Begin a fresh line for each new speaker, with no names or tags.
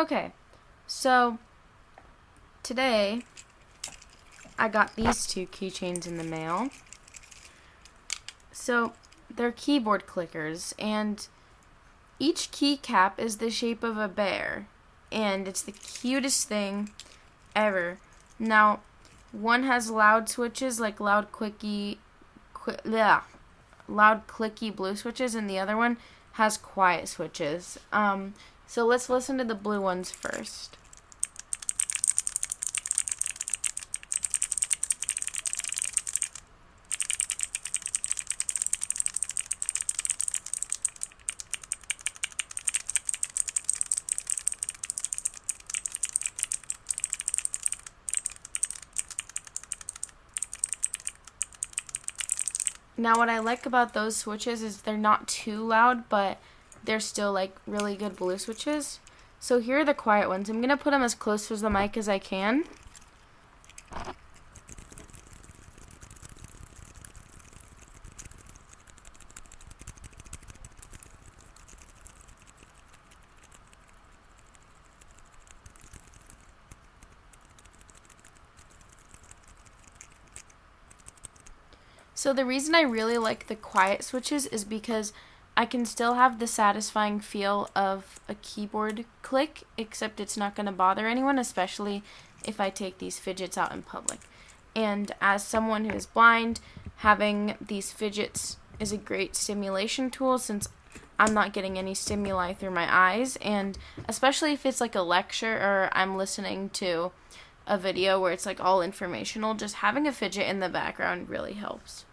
Okay, so today I got these two keychains in the mail. So they're keyboard clickers, and each keycap is the shape of a bear, and it's the cutest thing ever. Now, one has loud switches, like loud clicky blue switches, and the other one has quiet switches. So let's listen to the blue ones first. Now, what I like about those switches is they're not too loud, but they're still like really good blue switches. So here are the quiet ones. I'm going to put them as close to the mic as I can. So the reason I really like the quiet switches is because I can still have the satisfying feel of a keyboard click, except it's not going to bother anyone, especially if I take these fidgets out in public. And as someone who is blind, having these fidgets is a great stimulation tool since I'm not getting any stimuli through my eyes, and especially if it's like a lecture or I'm listening to a video where it's like all informational, just having a fidget in the background really helps.